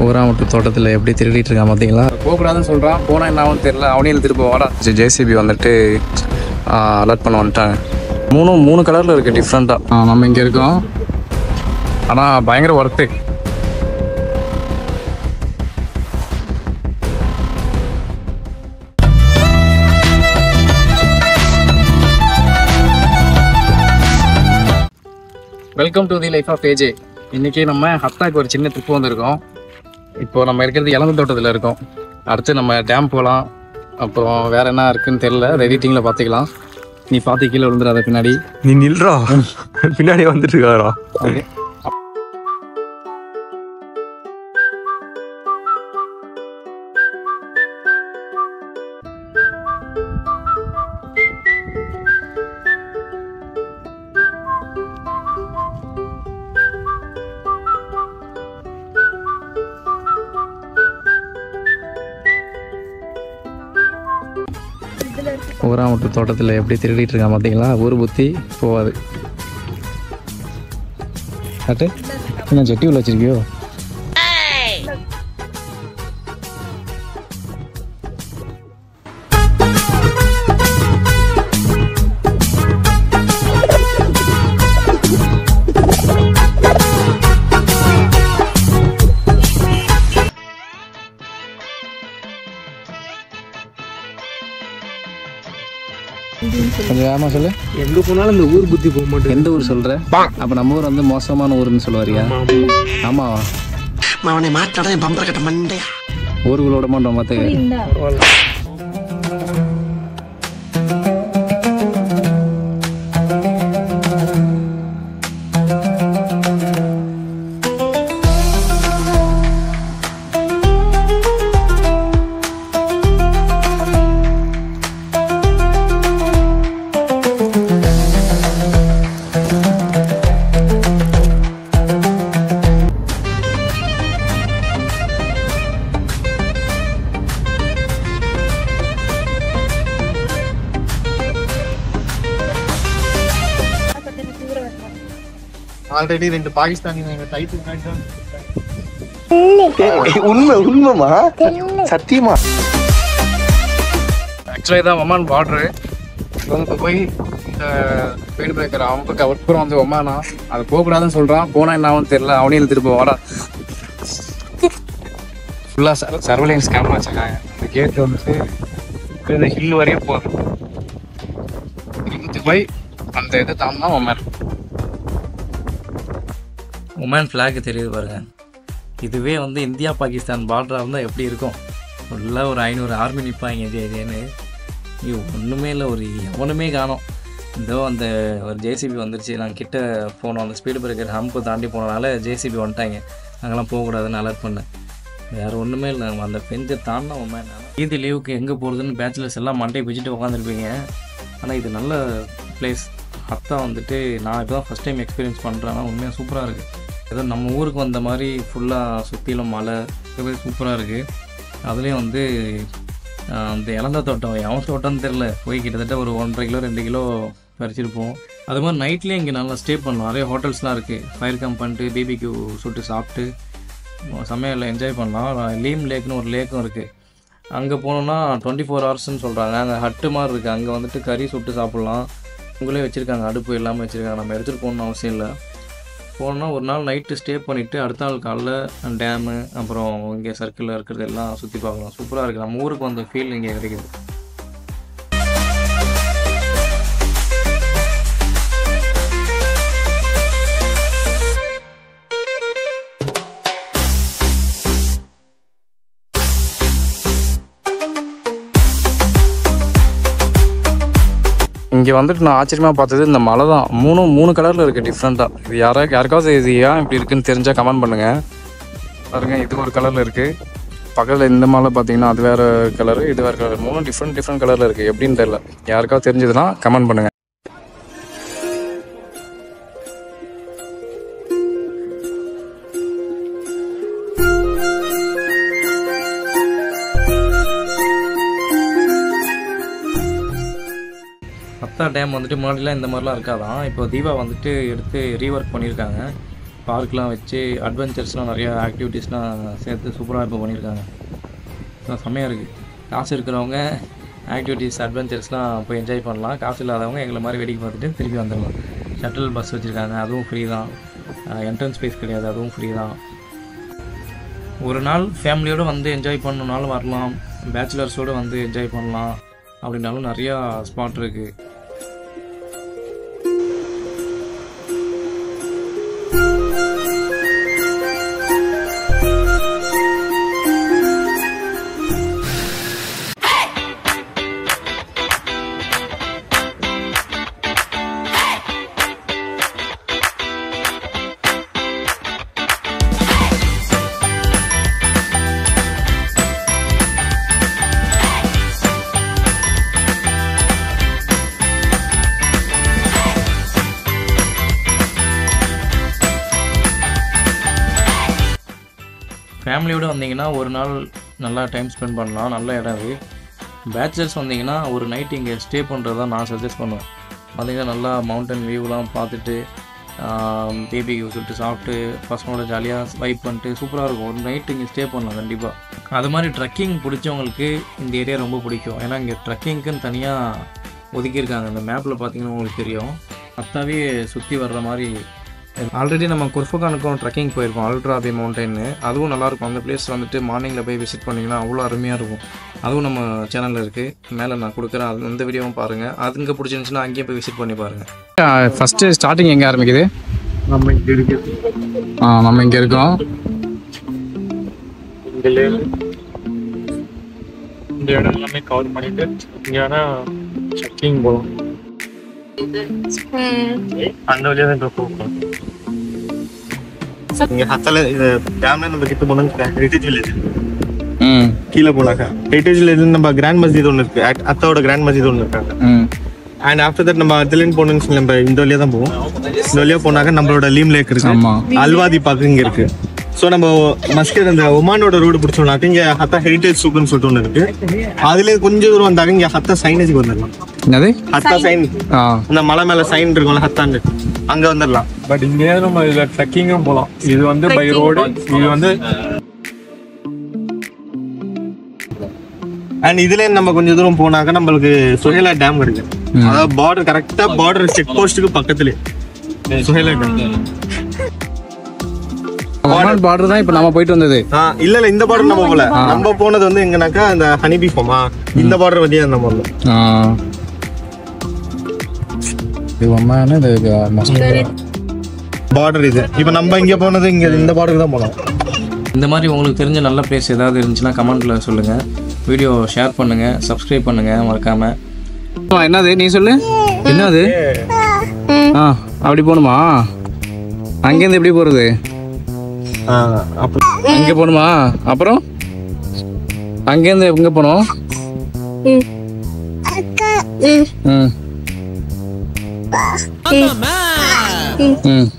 ஊராமட்டு தோட்டத்தில் எப்படி திருடிட்டு இருக்கான் பார்த்தீங்களா? போகக்கூடாதுன்னு சொல்கிறான், போனால் என்ன ஆகும்னு தெரியல. அவனையும் திருப்ப வாடா. ஜேசிபி வந்துட்டு அலர்ட் பண்ண வந்துட்டாங்க. மூணு கலரில் இருக்குது டிஃப்ரெண்ட்டாக. நம்ம இங்கே இருக்கோம், ஆனால் பயங்கர work. Welcome to the life of A J. இன்றைக்கி நம்ம ஹத்தாக்கு ஒரு சின்ன ட்ரிப் வந்திருக்கோம். இப்போது நம்ம இருக்கிறது இளந்த தோட்டத்தில் இருக்கோம். அடுத்து நம்ம டேம் போகலாம். அப்புறம் வேறு என்ன இருக்குதுன்னு தெரில, அதை எடிட்டிங்கில் பார்த்துக்கலாம். நீ பார்த்து கீழே விழுந்துடாத. பின்னாடி நீ நில்றா, பின்னாடி வந்துட்டு இருக்காரா? ஓகே. ஊராமட்டு தோட்டத்தில் எப்படி திருடிட்டு இருக்கான் பார்த்தீங்களா? ஊர் புத்தி போகாது. கட்டு என்ன ஜெட்டி உள்ள வச்சிருக்கியோ? கொஞ்சம் வேகமாக சொல்லு. எங்கே போனாலும் இந்த ஊர் புத்தி போக மாட்டேன். எந்த ஊர் சொல்கிற? அப்போ நம்ம ஊர் வந்து மோசமான ஊருன்னு சொல்லுவாரியா? ஆமாவா? அவனை மாட்டாடா என் பம்பர கட்ட மண்டையா. ஊருக்குள்ள விட மாட்டோம் பார்த்துக்க. ஆல்ரெடி 2 பாகிஸ்தானி டைட்டு உண்மைமா சத்தியமா. ஆக்சுவலாக இதான் ஒமான் பார்டரு. இப்போ போய் இந்த ஸ்பீடு பிரேக்கர் அவனுக்கு அப்புறம் வந்து ஒமானா அது போகக்கூடாதுன்னு சொல்கிறான், போனால் என்ன ஆகும்னு தெரியல. அவனையும் திருப்ப வாடா. ஃபுல்லாக சர்வேலன்ஸ் கேமரா வச்சுருக்காங்க. அந்த கேட்டு வந்துட்டு இந்த ஹில் வரையும் போகுது. இங்கே போய் அந்த இதை தாண்டினா ஒமேன் ஃப்ளாக் தெரியுது பாருங்க. இதுவே வந்து இந்தியா பாகிஸ்தான் பார்டராக இருந்தால் எப்படி இருக்கும்? ஃபுல்லாக ஒரு 500 ஆர்மி நிற்பாங்க. இதேன்னு இது ஒன்றுமே இல்லை, ஒரு எவனுமே காணோம். இதோ அந்த ஒரு ஜேசிபி வந்துருச்சு. நாங்கள் கிட்ட போனோம், அந்த ஸ்பீடு பிரேக்கர் ஹம்பு தாண்டி போனனால ஜேசிபி வந்துட்டாங்க. அங்கெல்லாம் போகக்கூடாதுன்னு அலர்ட் பண்ணேன். வேறு ஒன்றுமே இல்லை, அந்த பெஞ்சை தாண்டினா ஒமேன். ஈதி லீவுக்கு எங்கே போகிறதுன்னு பேச்சுலர்ஸ் எல்லாம் மண்டையை பிடிச்சிட்டு உட்காந்துருப்பீங்க. ஆனால் இது நல்ல பிளேஸ். ஹத்தா வந்துட்டு நான் இப்போ தான் ஃபஸ்ட் டைம் எக்ஸ்பீரியன்ஸ் பண்ணுறேன். ஆனால் உண்மையாக சூப்பராக இருக்குது. ஏதோ நம்ம ஊருக்கு வந்த மாதிரி ஃபுல்லாக சுற்றிலும் மலை சூப்பராக இருக்குது. அதுலேயும் வந்து அந்த இளந்த தோட்டம் எவன் தோட்டம்னு தெரில, போய் கிட்டத்தட்ட ஒரு 1.5 கிலோ 2 கிலோ பறிச்சிருப்போம். அது மாதிரி நைட்லேயும் இங்கே நல்லா ஸ்டே பண்ணலாம். நிறைய ஹோட்டல்ஸ்லாம் இருக்குது. ஃபயர் கேம்ப் பண்ணிட்டு பிபிக்யூ சுட்டு சாப்பிட்டு சமையலில் என்ஜாய் பண்ணலாம். லீம் லேக்னு ஒரு லேக்கும் இருக்குது. அங்கே போனோன்னா 24 ஹவர்ஸ்ன்னு சொல்கிறாங்க. அங்கே ஹட்டு மாதிரி இருக்குது. அங்கே வந்துட்டு கறி சுட்டு சாப்பிட்லாம். உங்களே வச்சுருக்காங்க, அடுப்பு எல்லாமே வச்சுருக்காங்க. நம்ம எடுத்துகிட்டு போகணுன்னு அவசியம் இல்லை. போனோன்னா ஒரு நாள் நைட்டு ஸ்டே பண்ணிவிட்டு அடுத்த நாள் காலைல டேமு அப்புறம் இங்கே சர்க்கிளில் இருக்கிறது எல்லாம் சுற்றி பார்க்கலாம். சூப்பராக இருக்குது. நம்ம ஊருக்கு வந்த ஃபீல் இங்கே கிடைக்குது. இங்கே வந்துட்டு நான் ஆச்சரியமாக பார்த்தது இந்த மலை தான். மூணு கலரில் இருக்குது டிஃப்ரெண்ட்டாக. இது யாருக்காவது இது ஏன் இப்படி இருக்குதுன்னு தெரிஞ்சால் கமெண்ட் பண்ணுங்கள். பாருங்க, இது ஒரு கலரில் இருக்குது. பக்கத்தில் இந்த மலை பார்த்தீங்கன்னா அது வேறு கலரு, இது வேறு கலர். 3 டிஃப்ரெண்ட் கலரில் இருக்குது. எப்படின்னு தெரியல. யாருக்காவது தெரிஞ்சதுன்னா கமெண்ட் பண்ணுங்கள். ஹத்தா டேம் வந்துட்டு முன்னாடிலாம் இந்த மாதிரிலாம் இருக்காதான். இப்போ தீபா வந்துட்டு எடுத்து ரீஒர்க் பண்ணியிருக்காங்க. பார்க்லாம் வச்சு அட்வென்ச்சர்ஸ்லாம் நிறையா ஆக்டிவிட்டீஸ்லாம் சேர்த்து சூப்பராக இப்போ பண்ணியிருக்காங்க. செம்மையாக இருக்குது. காசு இருக்கிறவங்க ஆக்டிவிட்டீஸ் அட்வென்ச்சர்ஸ்லாம் போய் என்ஜாய் பண்ணலாம். காசு இல்லாதவங்க எங்களை மாதிரி வேடிக்கை பார்த்துட்டு திருப்பி வந்துடலாம். ஷட்டில் பஸ் வச்சுருக்காங்க, அதுவும் ஃப்ரீ தான். என்ட்ரன்ஸ் ஃபீஸ் கிடையாது, அதுவும் ஃப்ரீ தான். ஒரு நாள் ஃபேமிலியோடு வந்து என்ஜாய் பண்ணணுன்னாலும் வரலாம், பேச்சுலர்ஸோடு வந்து என்ஜாய் பண்ணலாம் அப்படின்னாலும் நிறையா ஸ்பாட் இருக்குது. ஃபேமிலியோடு வந்தீங்கன்னா ஒரு நாள் நல்லா டைம் ஸ்பெண்ட் பண்ணலாம், நல்ல இடம் இது. பேச்சுலர்ஸ் வந்தீங்கன்னா ஒரு நைட் இங்கே ஸ்டே பண்ணுறது தான் நான் சஜஸ்ட் பண்ணுவேன். வந்தீங்கன்னா நல்லா மவுண்டன் வியூலாம் பார்த்துட்டு பேபிக்கு சொல்லிட்டு சாப்பிட்டு பசங்களோட ஜாலியாக வைப் பண்ணிட்டு சூப்பராக இருக்கும். ஒரு நைட்டு இங்கே ஸ்டே பண்ணலாம் கண்டிப்பாக. அது மாதிரி ட்ரக்கிங் பிடிச்சவங்களுக்கு இந்த ஏரியா ரொம்ப பிடிக்கும். ஏன்னா இங்கே ட்ரக்கிங்க்குன்னு தனியாக ஒதுக்கியிருக்காங்க. இந்த மேப்பில் பார்த்தீங்கன்னா உங்களுக்கு தெரியும், அத்தாவே சுற்றி வர்ற மாதிரி. ஆல்ரெடி நம்ம குர்ஃபகானுக்கும் ட்ரெக்கிங் போயிருக்கோம், அல்ட்ராபி மவுண்டன்னு. அதுவும் நல்லாயிருக்கும். அந்த பிளேஸ் வந்துட்டு மார்னிங்கில் போய் விசிட் பண்ணிங்கன்னா அவ்வளோ அருமையாக இருக்கும். அதுவும் நம்ம சேனலில் இருக்குது, மேலே நான் கொடுக்குறேன். அது அந்த வீடியோவும் பாருங்கள். அது இங்கே பிடிச்சிருந்துச்சுன்னா அங்கேயே போய் விசிட் பண்ணி பாருங்கள். ஃபஸ்ட்டு ஸ்டார்டிங் எங்கே ஆரம்பிக்குது? நம்ம இங்கே இருக்கு. நம்ம இங்கே இருக்கோம். இந்த இடம் எல்லாமே கவர் பண்ணிட்டு இங்கே வேணால் ட்ரெக்கிங் போகலாம். அந்த வழியாக தான் இப்போ போகணும். இங்கே ஹத்தால டேம்ல நம்ம கிட்ட போனோம்னு ஹெரிட்டேஜ் வில்லேஜ் கீழே போனாக்கா ஹெரிட்டேஜ் வில்லேஜ் நம்ம கிராண்ட் மஸ்ஜித் ஒன்று இருக்கு, அத்தாவோட கிராண்ட் மஸ்ஜித் ஒன்று இருக்காங்க. அண்ட் ஆஃப்டர் தட் நம்ம அதுலேருந்து போனோம்னு சொல்லி நம்ம இந்த வழியாக தான் போவோம். இந்த வழியாக போனாக்கா நம்மளோட லீம் லேக் இருக்கு, அல்வாதி பார்க்கு இங்கே இருக்கு. ஸோ நம்ம மஸ்கட் அந்த ஒமானோட ரோடு பிடிச்சோம்னாக்க இங்கே ஹத்தா ஹெரிட்டேஜ் சூக்குன்னு சொல்லிட்டு ஒன்று இருக்கு. அதுலேயே கொஞ்சம் தூரம் வந்தாங்க இங்கே ஹத்தா சைனேஜுக்கு வந்துடலாம். என்னது ஹத்தா சைன்? அந்த மலை மேலே சைன் இருக்கும்ல ஹத்தான்னு, அங்கே வந்துடலாம். பட் இங்கே நம்ம இதில் ட்ரெக்கிங்கும் போகலாம். இது வந்து பை ரோடு, இது வந்து அண்ட் இதுல நம்ம கொஞ்சம் தூரம் போனாக்க நம்மளுக்கு சுஹேலா டேம் இருக்கு. அதாவது பார்டர் கரெக்டா பார்டர் செக் போஸ்ட்டுக்கு பக்கத்துலயே சுஹேலா டேம். பார்டர் தான் இப்போ நம்ம போயிட்டு வந்தது. இல்ல இல்ல இந்த பார்டர் நம்ம போல. நம்ம போனது வந்து எங்கனாக்கா அந்த ஹனிபி ஃபார்மா, இந்த பார்டர் வழியா நம்ம போனோம். இது ஒண்ணானே இது பார்டர் இது. இப்போ நம்ம இங்க போனது இங்க இந்த பார்டருக்கு தான் போனோம். இந்த மாதிரி உங்களுக்கு தெரிஞ்ச நல்ல பிளேஸ் ஏதாவது இருந்துச்சுன்னா கமெண்ட்டில் சொல்லுங்கள். வீடியோ ஷேர் பண்ணுங்கள், சப்ஸ்கிரைப் பண்ணுங்கள் மறக்காமல். என்னது நீ சொல்லு, என்னது? அப்படி போகணுமா? அங்கேருந்து எப்படி போகிறது? அங்கே போகணுமா? அப்புறம் அங்கேருந்து எங்கே போகணும்? ம்